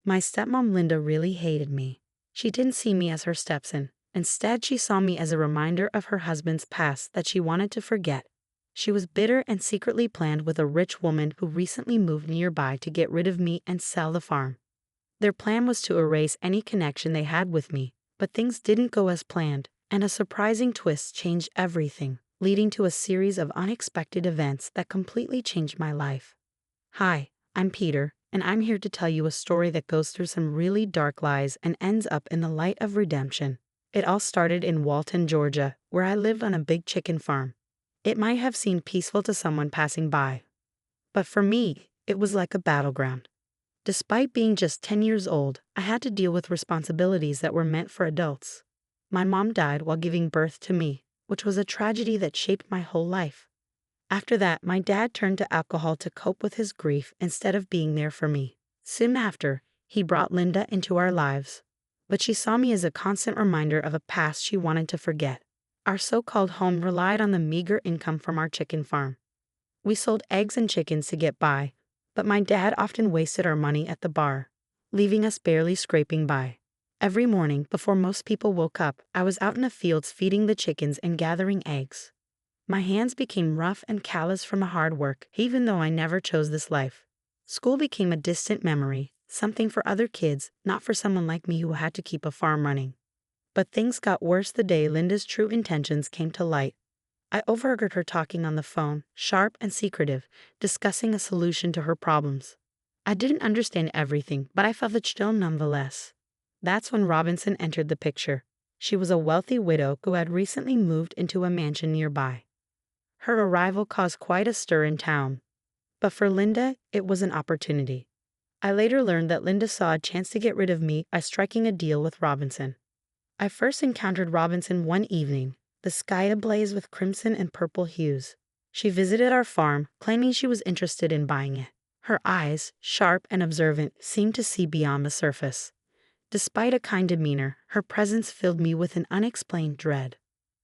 My stepmom Linda really hated me. She didn't see me as her stepson. Instead, she saw me as a reminder of her husband's past that she wanted to forget. She was bitter and secretly planned with a rich woman who recently moved nearby to get rid of me and sell the farm. Their plan was to erase any connection they had with me, but things didn't go as planned, and a surprising twist changed everything, leading to a series of unexpected events that completely changed my life. Hi, I'm Peter, and I'm here to tell you a story that goes through some really dark lies and ends up in the light of redemption. It all started in Walton, Georgia, where I lived on a big chicken farm. It might have seemed peaceful to someone passing by, but for me, it was like a battleground. Despite being just 10 years old, I had to deal with responsibilities that were meant for adults. My mom died while giving birth to me, which was a tragedy that shaped my whole life. After that, my dad turned to alcohol to cope with his grief instead of being there for me. Soon after, he brought Linda into our lives, but she saw me as a constant reminder of a past she wanted to forget. Our so-called home relied on the meager income from our chicken farm. We sold eggs and chickens to get by, but my dad often wasted our money at the bar, leaving us barely scraping by. Every morning, before most people woke up, I was out in the fields feeding the chickens and gathering eggs. My hands became rough and callous from the hard work, even though I never chose this life. School became a distant memory, something for other kids, not for someone like me who had to keep a farm running. But things got worse the day Linda's true intentions came to light. I overheard her talking on the phone, sharp and secretive, discussing a solution to her problems. I didn't understand everything, but I felt the chill nonetheless. That's when Robinson entered the picture. She was a wealthy widow who had recently moved into a mansion nearby. Her arrival caused quite a stir in town. But for Linda, it was an opportunity. I later learned that Linda saw a chance to get rid of me by striking a deal with Robinson. I first encountered Robinson one evening, the sky ablaze with crimson and purple hues. She visited our farm, claiming she was interested in buying it. Her eyes, sharp and observant, seemed to see beyond the surface. Despite a kind demeanor, her presence filled me with an unexplained dread.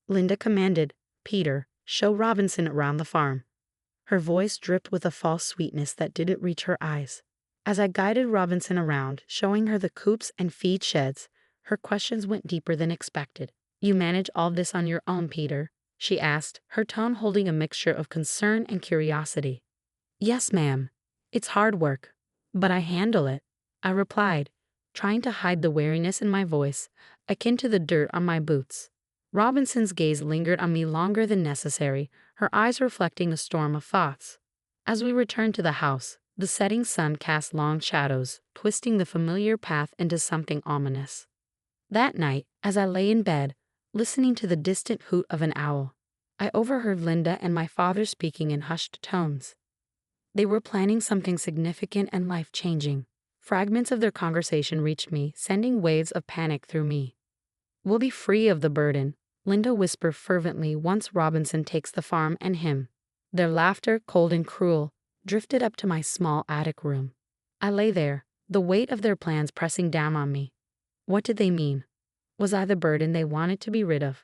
Linda commanded, "Peter, show Robinson around the farm." Her voice dripped with a false sweetness that didn't reach her eyes. As I guided Robinson around, showing her the coops and feed sheds, her questions went deeper than expected. "You manage all this on your own, Peter?" she asked, her tone holding a mixture of concern and curiosity. "Yes, ma'am. It's hard work, but I handle it," I replied, trying to hide the wariness in my voice, akin to the dirt on my boots. Robinson's gaze lingered on me longer than necessary, her eyes reflecting a storm of thoughts. As we returned to the house, the setting sun cast long shadows, twisting the familiar path into something ominous. That night, as I lay in bed, listening to the distant hoot of an owl, I overheard Linda and my father speaking in hushed tones. They were planning something significant and life-changing. Fragments of their conversation reached me, sending waves of panic through me. "We'll be free of the burden," Linda whispered fervently once Robinson takes the farm and him. Their laughter, cold and cruel, drifted up to my small attic room. I lay there, the weight of their plans pressing down on me. What did they mean? Was I the burden they wanted to be rid of?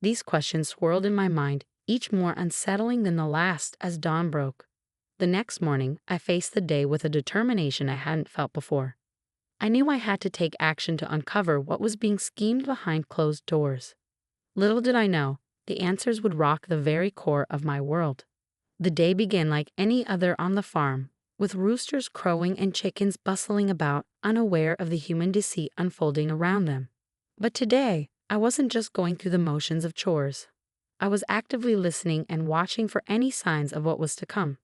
These questions swirled in my mind, each more unsettling than the last as dawn broke. The next morning, I faced the day with a determination I hadn't felt before. I knew I had to take action to uncover what was being schemed behind closed doors. Little did I know, the answers would rock the very core of my world. The day began like any other on the farm, with roosters crowing and chickens bustling about, unaware of the human deceit unfolding around them. But today, I wasn't just going through the motions of chores. I was actively listening and watching for any signs of what was to come.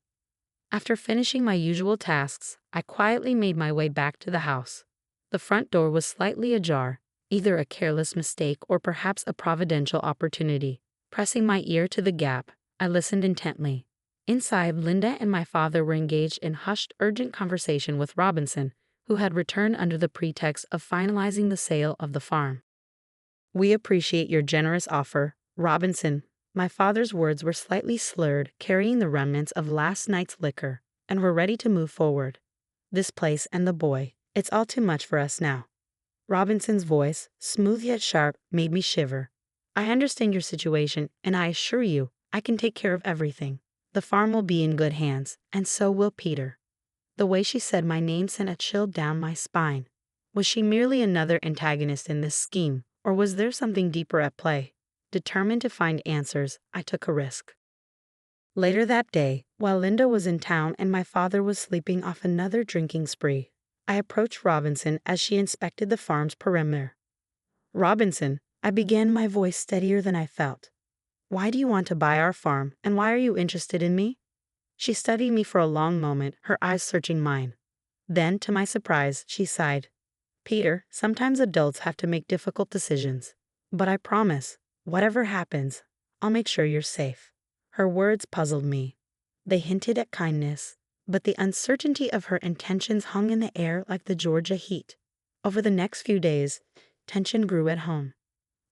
After finishing my usual tasks, I quietly made my way back to the house. The front door was slightly ajar, either a careless mistake or perhaps a providential opportunity. Pressing my ear to the gap, I listened intently. Inside, Linda and my father were engaged in hushed, urgent conversation with Robinson, who had returned under the pretext of finalizing the sale of the farm. "We appreciate your generous offer, Robinson." My father's words were slightly slurred, carrying the remnants of last night's liquor, and we're ready to move forward. "This place and the boy, it's all too much for us now." Robinson's voice, smooth yet sharp, made me shiver. "I understand your situation, and I assure you, I can take care of everything. The farm will be in good hands, and so will Peter." The way she said my name sent a chill down my spine. Was she merely another antagonist in this scheme, or was there something deeper at play? Determined to find answers, I took a risk. Later that day, while Linda was in town and my father was sleeping off another drinking spree, I approached Robinson as she inspected the farm's perimeter. "Robinson," I began, my voice steadier than I felt. "Why do you want to buy our farm, and why are you interested in me?" She studied me for a long moment, her eyes searching mine. Then, to my surprise, she sighed. "Peter, sometimes adults have to make difficult decisions. But I promise, whatever happens, I'll make sure you're safe." Her words puzzled me. They hinted at kindness, but the uncertainty of her intentions hung in the air like the Georgia heat. Over the next few days, tension grew at home.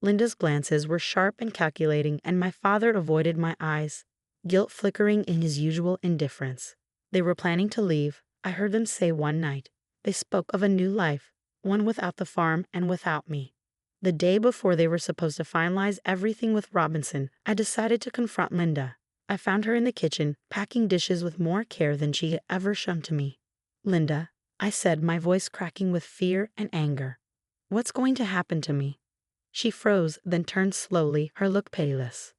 Linda's glances were sharp and calculating, and my father avoided my eyes, guilt flickering in his usual indifference. They were planning to leave, I heard them say one night. They spoke of a new life, one without the farm and without me. The day before they were supposed to finalize everything with Robinson, I decided to confront Linda. I found her in the kitchen, packing dishes with more care than she had ever shown to me. "Linda," I said, my voice cracking with fear and anger. "What's going to happen to me?" She froze, then turned slowly, her look pitiless.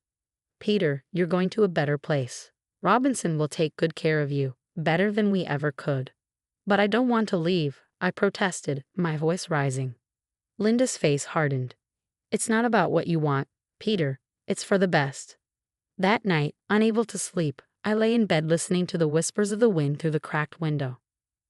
"Peter, you're going to a better place. Robinson will take good care of you, better than we ever could." "But I don't want to leave," I protested, my voice rising. Linda's face hardened. "It's not about what you want, Peter. It's for the best." That night, unable to sleep, I lay in bed listening to the whispers of the wind through the cracked window.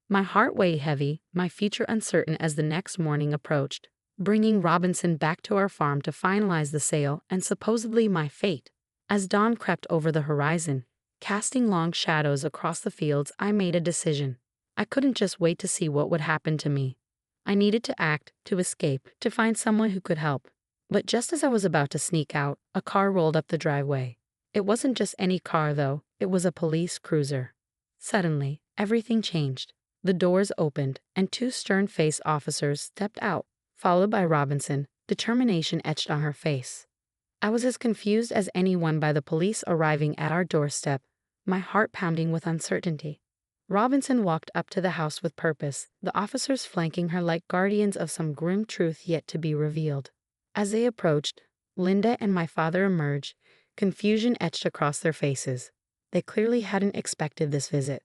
My heart weighed heavy, my future uncertain as the next morning approached, bringing Robinson back to our farm to finalize the sale and supposedly my fate. As dawn crept over the horizon, casting long shadows across the fields, I made a decision. I couldn't just wait to see what would happen to me. I needed to act, to escape, to find someone who could help. But just as I was about to sneak out, a car rolled up the driveway. It wasn't just any car, though. It was a police cruiser. Suddenly, everything changed. The doors opened, and two stern-faced officers stepped out, followed by Robinson, determination etched on her face. I was as confused as anyone by the police arriving at our doorstep, my heart pounding with uncertainty. Robinson walked up to the house with purpose, the officers flanking her like guardians of some grim truth yet to be revealed. As they approached, Linda and my father emerged, confusion etched across their faces. They clearly hadn't expected this visit.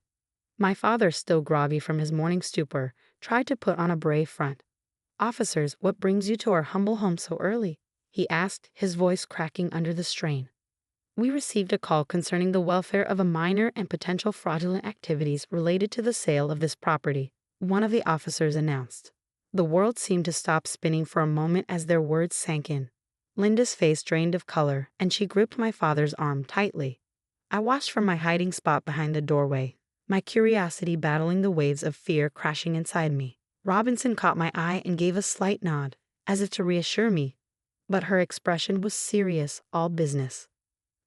My father, still groggy from his morning stupor, tried to put on a brave front. "Officers, what brings you to our humble home so early?" he asked, his voice cracking under the strain. "We received a call concerning the welfare of a minor and potential fraudulent activities related to the sale of this property," one of the officers announced. The world seemed to stop spinning for a moment as their words sank in. Linda's face drained of color, and she gripped my father's arm tightly. I watched from my hiding spot behind the doorway, my curiosity battling the waves of fear crashing inside me. Robinson caught my eye and gave a slight nod, as if to reassure me, but her expression was serious, all business.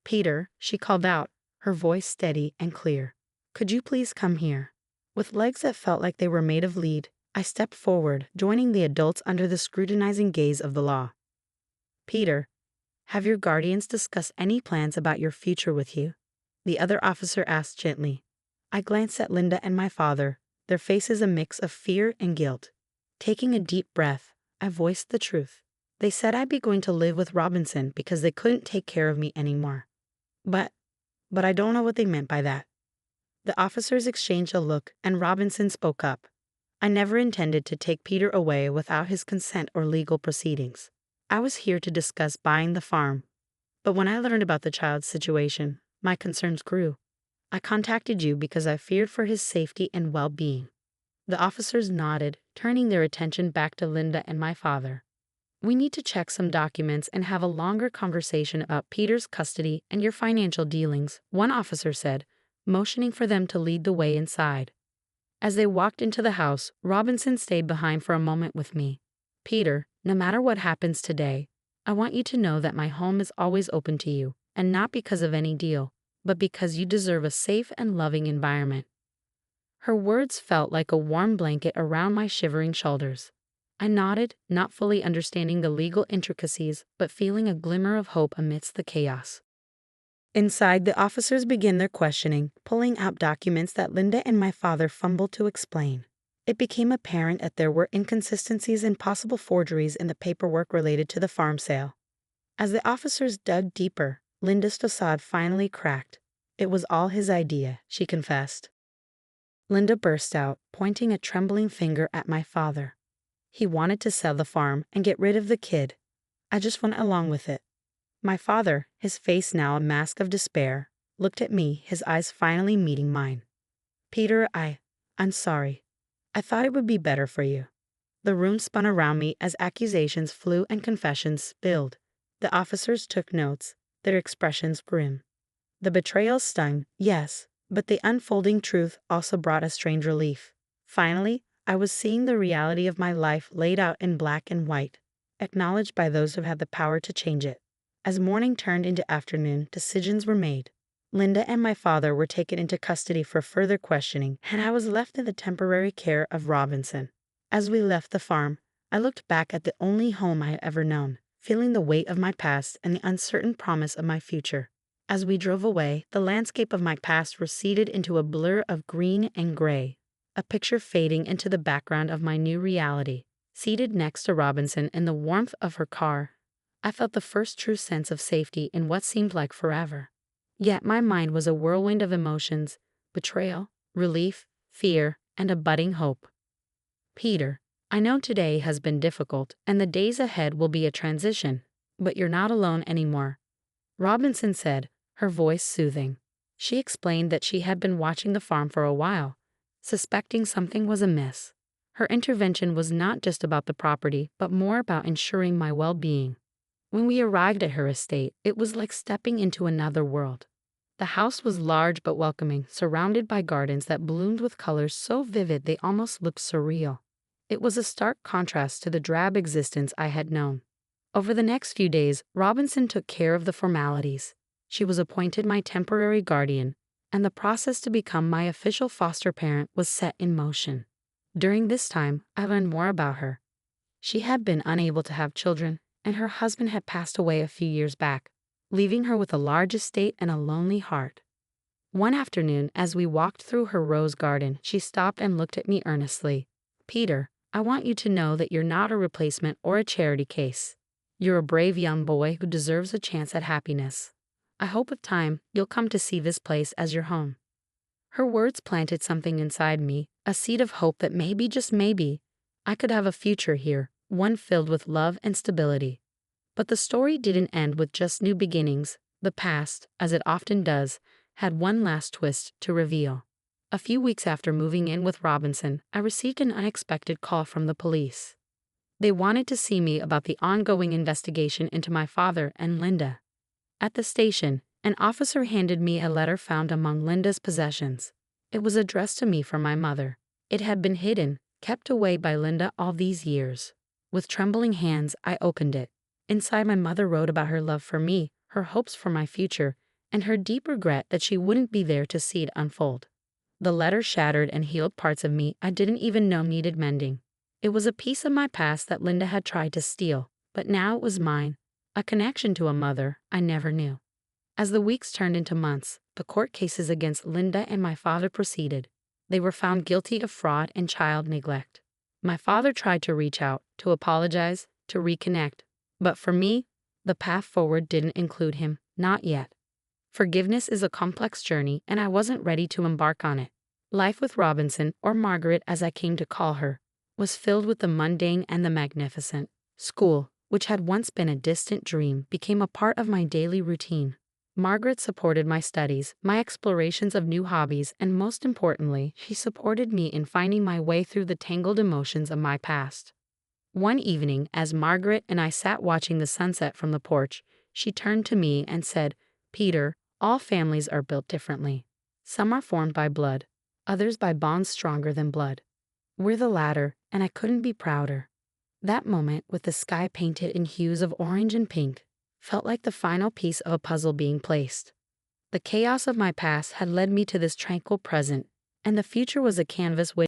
"Peter," she called out, her voice steady and clear. "Could you please come here?" With legs that felt like they were made of lead, I stepped forward, joining the adults under the scrutinizing gaze of the law. "Peter, have your guardians discussed any plans about your future with you?" the other officer asked gently. I glanced at Linda and my father, their faces a mix of fear and guilt. Taking a deep breath, I voiced the truth. They said I'd be going to live with Robinson because they couldn't take care of me anymore. But I don't know what they meant by that. The officers exchanged a look, and Robinson spoke up. "I never intended to take Peter away without his consent or legal proceedings. I was here to discuss buying the farm. But when I learned about the child's situation, my concerns grew. I contacted you because I feared for his safety and well-being." The officers nodded, turning their attention back to Linda and my father. "We need to check some documents and have a longer conversation about Peter's custody and your financial dealings," one officer said, motioning for them to lead the way inside. As they walked into the house, Robinson stayed behind for a moment with me. "Peter, no matter what happens today, I want you to know that my home is always open to you, and not because of any deal, but because you deserve a safe and loving environment." Her words felt like a warm blanket around my shivering shoulders. I nodded, not fully understanding the legal intricacies, but feeling a glimmer of hope amidst the chaos. Inside, the officers began their questioning, pulling out documents that Linda and my father fumbled to explain. It became apparent that there were inconsistencies and possible forgeries in the paperwork related to the farm sale. As the officers dug deeper, Linda's facade finally cracked. It was all his idea, she confessed. Linda burst out, pointing a trembling finger at my father. He wanted to sell the farm and get rid of the kid. I just went along with it. My father, his face now a mask of despair, looked at me, his eyes finally meeting mine. Peter, I'm sorry. I thought it would be better for you. The room spun around me as accusations flew and confessions spilled. The officers took notes, their expressions grim. The betrayal stung, yes, but the unfolding truth also brought a strange relief. Finally, I was seeing the reality of my life laid out in black and white, acknowledged by those who had the power to change it. As morning turned into afternoon, decisions were made. Linda and my father were taken into custody for further questioning, and I was left in the temporary care of Robinson. As we left the farm, I looked back at the only home I had ever known, feeling the weight of my past and the uncertain promise of my future. As we drove away, the landscape of my past receded into a blur of green and gray, a picture fading into the background of my new reality. Seated next to Robinson in the warmth of her car, I felt the first true sense of safety in what seemed like forever. Yet my mind was a whirlwind of emotions: betrayal, relief, fear, and a budding hope. Peter, I know today has been difficult and the days ahead will be a transition, but you're not alone anymore, Robinson said, her voice soothing. She explained that she had been watching the farm for a while, suspecting something was amiss. Her intervention was not just about the property, but more about ensuring my well-being. When we arrived at her estate, it was like stepping into another world. The house was large but welcoming, surrounded by gardens that bloomed with colors so vivid they almost looked surreal. It was a stark contrast to the drab existence I had known. Over the next few days, Robinson took care of the formalities. She was appointed my temporary guardian, and the process to become my official foster parent was set in motion. During this time, I learned more about her. She had been unable to have children, and her husband had passed away a few years back, leaving her with a large estate and a lonely heart. One afternoon, as we walked through her rose garden, she stopped and looked at me earnestly. Peter, I want you to know that you're not a replacement or a charity case. You're a brave young boy who deserves a chance at happiness. I hope with time you'll come to see this place as your home. Her words planted something inside me, a seed of hope that maybe, just maybe, I could have a future here, one filled with love and stability. But the story didn't end with just new beginnings. The past, as it often does, had one last twist to reveal. A few weeks after moving in with Robinson, I received an unexpected call from the police. They wanted to see me about the ongoing investigation into my father and Linda. At the station, an officer handed me a letter found among Linda's possessions. It was addressed to me from my mother. It had been hidden, kept away by Linda all these years. With trembling hands, I opened it. Inside, my mother wrote about her love for me, her hopes for my future, and her deep regret that she wouldn't be there to see it unfold. The letter shattered and healed parts of me I didn't even know needed mending. It was a piece of my past that Linda had tried to steal, but now it was mine, a connection to a mother I never knew. As the weeks turned into months, the court cases against Linda and my father proceeded. They were found guilty of fraud and child neglect. My father tried to reach out, to apologize, to reconnect. But for me, the path forward didn't include him, not yet. Forgiveness is a complex journey, and I wasn't ready to embark on it. Life with Robinson, or Margaret as I came to call her, was filled with the mundane and the magnificent. School, which had once been a distant dream, became a part of my daily routine. Margaret supported my studies, my explorations of new hobbies, and most importantly, she supported me in finding my way through the tangled emotions of my past. One evening, as Margaret and I sat watching the sunset from the porch, she turned to me and said, "Peter, all families are built differently. Some are formed by blood, others by bonds stronger than blood. We're the latter, and I couldn't be prouder." That moment, with the sky painted in hues of orange and pink, felt like the final piece of a puzzle being placed. The chaos of my past had led me to this tranquil present, and the future was a canvas waiting.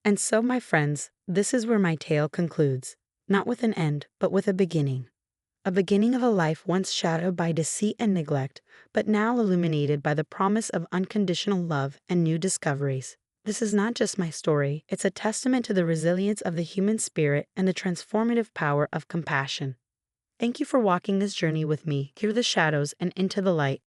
And so, my friends, this is where my tale concludes, not with an end, but with a beginning. A beginning of a life once shadowed by deceit and neglect, but now illuminated by the promise of unconditional love and new discoveries. This is not just my story, it's a testament to the resilience of the human spirit and the transformative power of compassion. Thank you for walking this journey with me through the shadows and into the light.